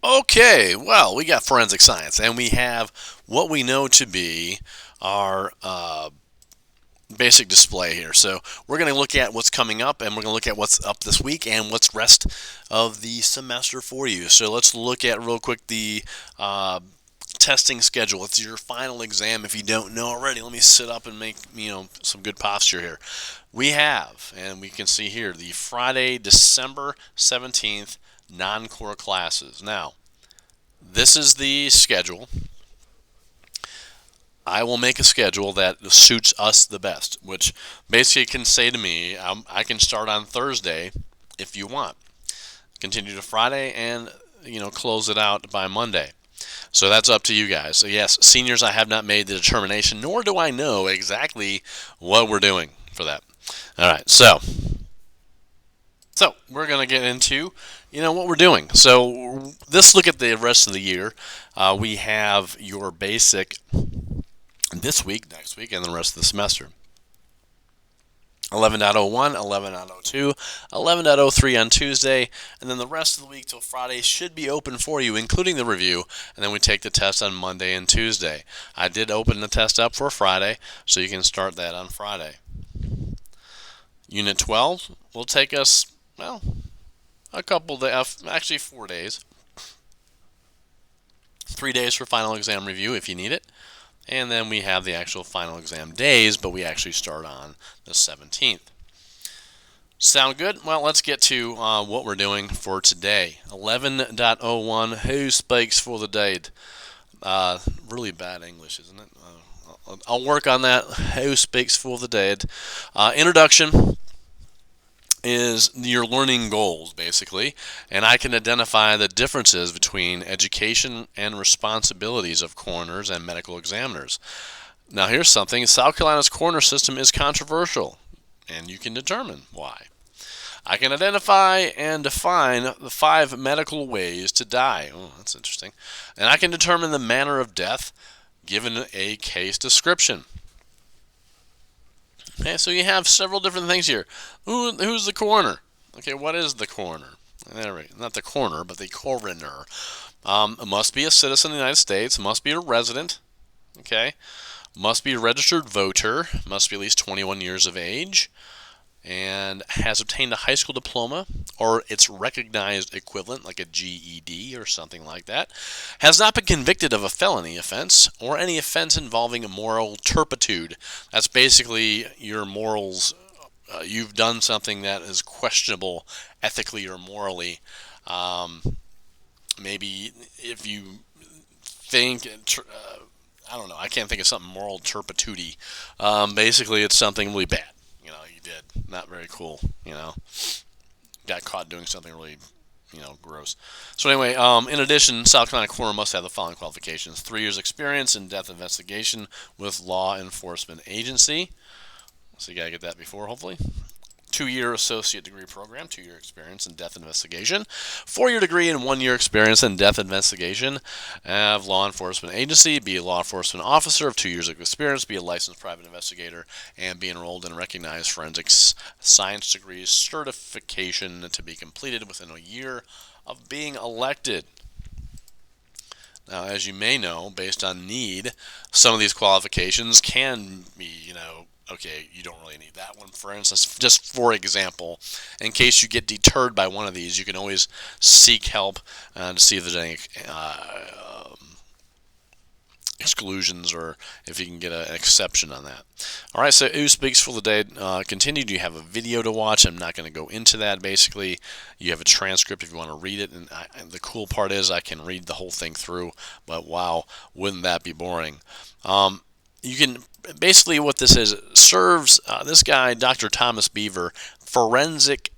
Okay, well, we got forensic science, and we have what we know to be our basic display here. So we're going to look at what's coming up, and we're going to look at what's up this week and what's rest of the semester for you. So let's look at real quick the testing schedule. It's your final exam. If you don't know already, let me sit up and make some good posture here. We have, and we can see here, the Friday, December 17th non-core classes. Now, this is the schedule. I will make a schedule that suits us the best, which basically can say to me, I can start on Thursday if you want, continue to Friday, and close it out by Monday. So that's up to you guys. So yes, seniors, I have not made the determination, nor do I know exactly what we're doing for that. All right, so we're going to get into what we're doing. So let's look at the rest of the year. We have your basic this week, next week, and the rest of the semester. 11.01, 11.02, 11.03 on Tuesday, and then the rest of the week till Friday should be open for you, including the review, and then we take the test on Monday and Tuesday. I did open the test up for Friday, so you can start that on Friday. Unit 12 will take us, well, a couple days, actually 4 days. 3 days for final exam review if you need it. And then we have the actual final exam days, but we actually start on the 17th. Sound good? Well, let's get to what we're doing for today. 11.01, who speaks for the dead? Really bad English, isn't it? I'll work on that. Who speaks for the dead? Introduction is your learning goals, basically, and I can identify the differences between education and responsibilities of coroners and medical examiners. Now here's something. South Carolina's coroner system is controversial, and you can determine why. I can identify and define the 5 medical ways to die. Oh, that's interesting. And I can determine the manner of death given a case description. Okay, so you have several different things here. Who's the coroner? Okay, what is the coroner? Not the coroner, but the coroner. Must be a citizen of the United States. Must be a resident. Okay, must be a registered voter. Must be at least 21 years of age, and has obtained a high school diploma or its recognized equivalent, like a GED or something like that. Has not been convicted of a felony offense or any offense involving a moral turpitude. That's basically your morals. You've done something that is questionable ethically or morally. Maybe if you think, I don't know, I can't think of something moral turpitude. Basically, it's something really bad. You did. Not very cool, Got caught doing something really, gross. So anyway, in addition, South Carolina coroner must have the following qualifications: 3 years experience in death investigation with law enforcement agency. So you got to get that before, hopefully. 2-year associate degree program, 2-year experience in death investigation, 4-year degree and 1-year experience in death investigation of law enforcement agency, be a law enforcement officer of 2 years of experience, be a licensed private investigator, and be enrolled in a recognized forensics science degree certification to be completed within a year of being elected. Now, as you may know, based on need, some of these qualifications can be, okay, you don't really need that one. For instance, just for example, in case you get deterred by one of these, you can always seek help to see if there's any exclusions or if you can get an exception on that. All right, so who speaks for the dead? Continued. You have a video to watch. I'm not going to go into that. Basically, you have a transcript if you want to read it. And the cool part is I can read the whole thing through. But wow, wouldn't that be boring? You can basically, what this is, serves this guy, Dr. Thomas Beaver, forensic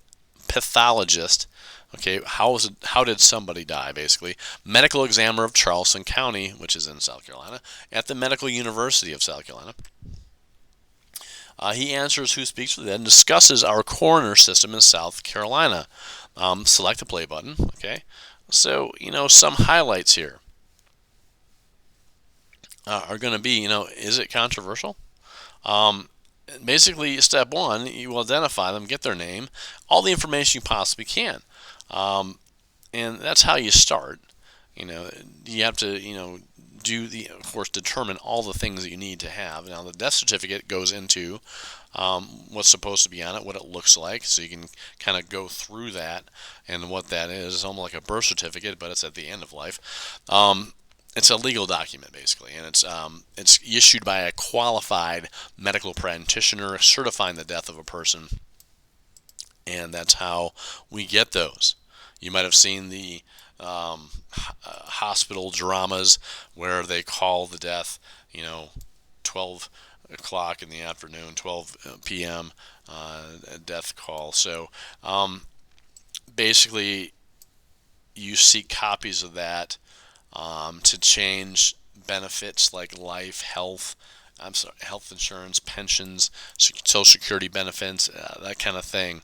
pathologist. Okay, how did somebody die, basically? Medical examiner of Charleston County, which is in South Carolina, at the Medical University of South Carolina. He answers who speaks for the dead and discusses our coroner system in South Carolina. Select the play button. Okay, so some highlights here are going to be, is it controversial? Basically, step 1, you will identify them, get their name, all the information you possibly can. And that's how you start. You have to, of course, determine all the things that you need to have. Now, the death certificate goes into what's supposed to be on it, what it looks like, so you can kind of go through that and what that is. It's almost like a birth certificate, but it's at the end of life. It's a legal document, basically, and it's issued by a qualified medical practitioner certifying the death of a person, and that's how we get those. You might have seen the hospital dramas where they call the death, 12 o'clock in the afternoon, 12 p.m. Death call. So basically, you seek copies of that to change benefits like life, health insurance, pensions, Social Security benefits, that kind of thing.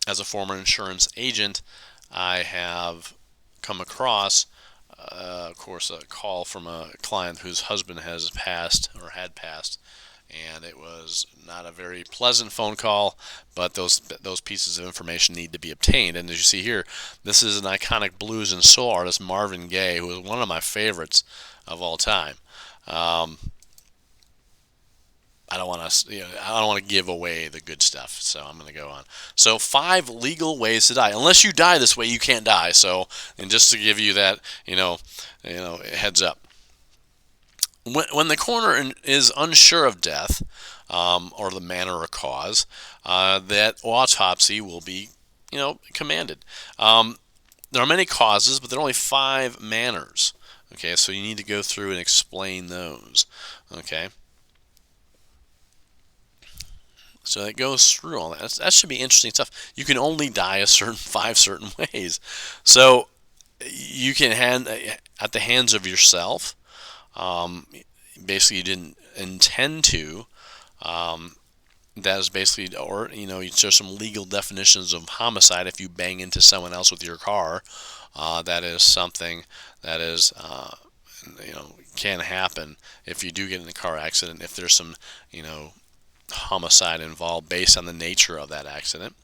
As a former insurance agent, I have come across, of course, a call from a client whose husband has passed or had passed, and it was not a very pleasant phone call, but those pieces of information need to be obtained. And as you see here, this is an iconic blues and soul artist, Marvin Gaye, who is one of my favorites of all time. I don't want to give away the good stuff, so I'm going to go on. So 5 legal ways to die. Unless you die this way, you can't die. So, and just to give you that, heads up. When the coroner is unsure of death, or the manner or cause, that autopsy will be, commanded. There are many causes, but there are only 5 manners. Okay, so you need to go through and explain those. Okay. So it goes through all that. That should be interesting stuff. You can only die 5 certain ways. So you can at the hands of yourself. Basically, you didn't intend to. That is basically, or there's some legal definitions of homicide. If you bang into someone else with your car, that is something that is, can happen if you do get in a car accident. If there's some, homicide involved based on the nature of that accident.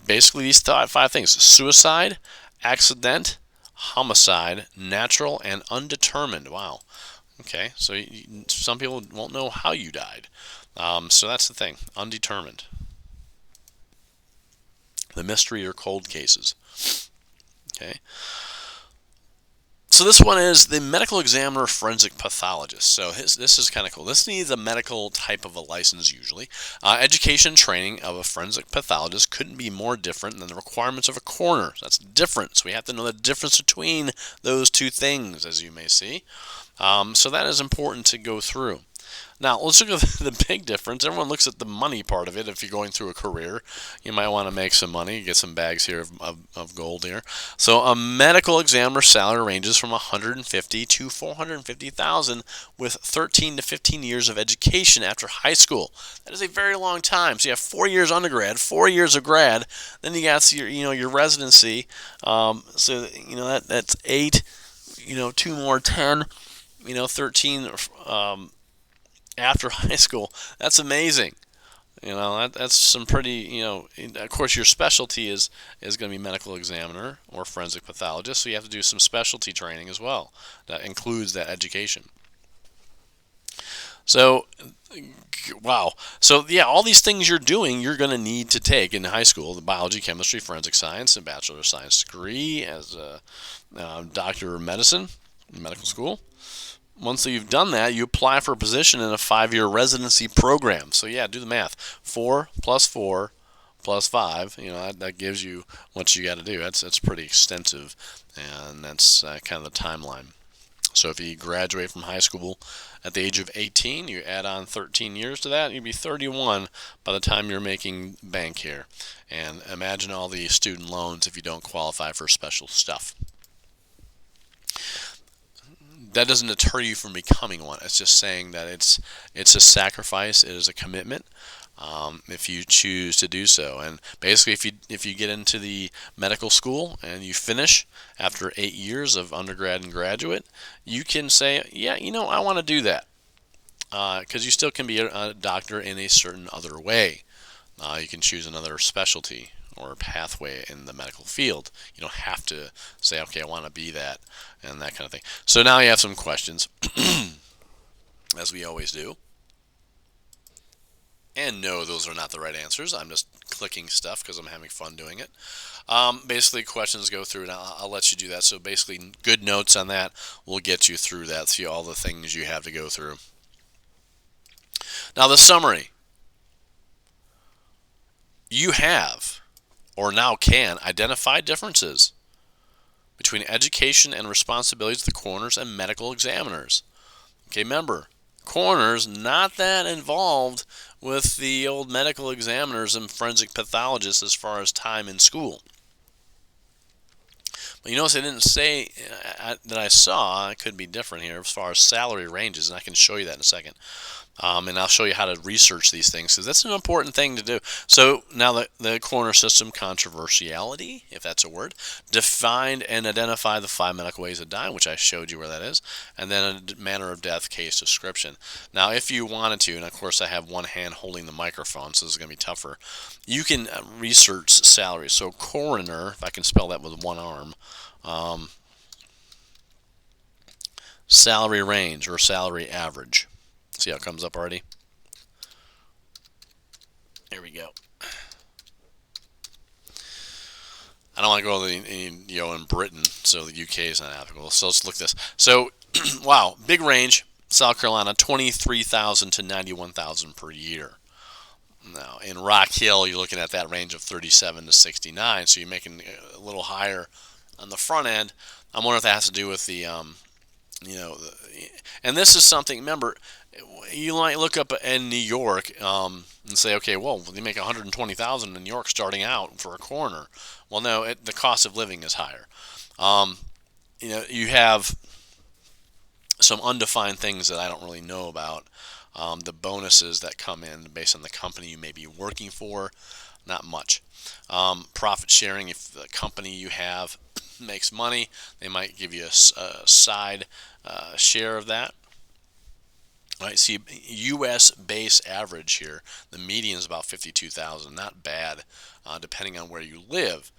Basically, these 5 things: suicide, accident, homicide, natural, and undetermined. Wow. Okay, so some people won't know how you died. So that's the thing, undetermined. The mystery or cold cases. Okay. So this one is the medical examiner forensic pathologist. So this is kind of cool. This needs a medical type of a license usually. Education training of a forensic pathologist couldn't be more different than the requirements of a coroner. That's different. So we have to know the difference between those 2 things, as you may see. So that is important to go through. Now, let's look at the big difference. Everyone looks at the money part of it. If you're going through a career, you might want to make some money, get some bags here of gold here. So a medical examiner salary ranges from $150,000 to $450,000 with 13 to 15 years of education after high school. That is a very long time. So you have 4 years undergrad, 4 years of grad, then you got your residency. So that's 8. 2 more 10. 13. After high school. That's amazing. That's some pretty, of course your specialty is going to be medical examiner or forensic pathologist, so you have to do some specialty training as well. That includes that education. So, wow. So, yeah, all these things you're doing, you're going to need to take in high school: the biology, chemistry, forensic science, and bachelor of science degree as a doctor of medicine in medical school. Once you've done that, you apply for a position in a 5-year residency program. So yeah, do the math. 4 plus 4 plus 5, that gives you what you got to do. That's pretty extensive, and that's kind of the timeline. So if you graduate from high school at the age of 18, you add on 13 years to that, you'd be 31 by the time you're making bank here. And imagine all the student loans if you don't qualify for special stuff. That doesn't deter you from becoming one. It's just saying that it's a sacrifice. It is a commitment if you choose to do so. And basically, if you get into the medical school and you finish after 8 years of undergrad and graduate, you can say, yeah, I want to do that, because you still can be a doctor in a certain other way. You can choose another specialty or pathway in the medical field. You don't have to say, okay, I want to be that, and that kind of thing. So now you have some questions, as we always do. And no, those are not the right answers. I'm just clicking stuff because I'm having fun doing it. Basically, questions go through, and I'll let you do that. So basically, good notes on that will get you through that, see all the things you have to go through. Now, the summary. You have, or now can, identify differences between education and responsibilities of the coroners and medical examiners. Okay, remember, coroners not that involved with the old medical examiners and forensic pathologists as far as time in school. But you notice I didn't say that I saw, it could be different here as far as salary ranges, and I can show you that in a second. And I'll show you how to research these things, because that's an important thing to do. So now the coroner system controversiality, if that's a word, defined and identify the 5 medical ways of dying, which I showed you where that is, and then a manner of death case description. Now, if you wanted to, and of course I have one hand holding the microphone, so this is going to be tougher, you can research salary. So coroner, if I can spell that with one arm, salary range or salary average. See how it comes up already? Here we go. I don't want to go to the, in Britain, so the UK is not applicable. So let's look at this. So, wow, big range. South Carolina, 23,000 to 91,000 per year. Now, in Rock Hill, you're looking at that range of 37 to 69, so you're making a little higher on the front end. I'm wondering if that has to do with the, and this is something, remember, you might look up in New York and say, okay, well, they make 120,000 in New York starting out for a coroner. Well, no, the cost of living is higher. You have some undefined things that I don't really know about. The bonuses that come in based on the company you may be working for, not much. Profit sharing, if the company you have makes money, they might give you a side share of that. All right, see, U.S. base average here, the median is about 52,000. Not bad, depending on where you live.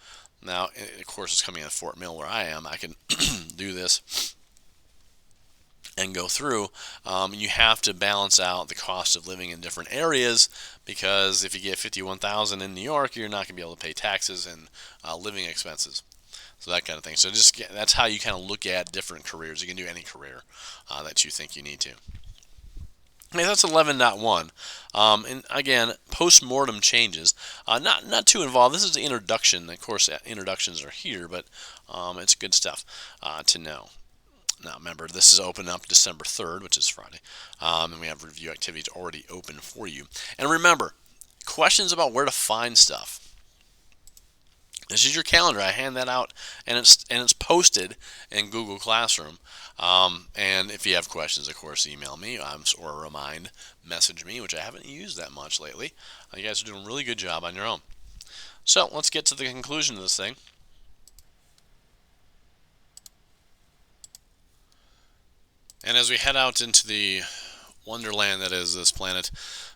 Now, of course, it's coming in Fort Mill where I am. I can do this and go through. You have to balance out the cost of living in different areas, because if you get 51,000 in New York, you're not going to be able to pay taxes and living expenses. So that kind of thing. So that's how you kind of look at different careers. You can do any career that you think you need to. Okay, that's 11.1. And again, post-mortem changes. Not too involved. This is the introduction. Of course, introductions are here, but it's good stuff to know. Now, remember, this is open up December 3rd, which is Friday, and we have review activities already open for you. And remember, questions about where to find stuff. This is your calendar. I hand that out, and it's posted in Google Classroom. And if you have questions, of course, email me or message me, which I haven't used that much lately. You guys are doing a really good job on your own. So let's get to the conclusion of this thing. And as we head out into the wonderland that is this planet,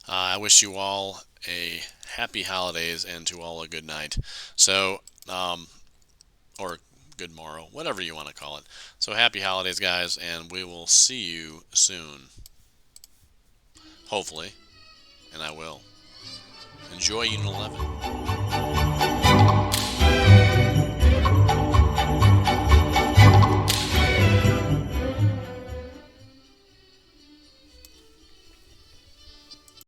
I wish you all a happy holidays and to all a good night. So, or good morrow, whatever you want to call it. So happy holidays, guys, and we will see you soon. Hopefully, and I will. Enjoy Unit 11.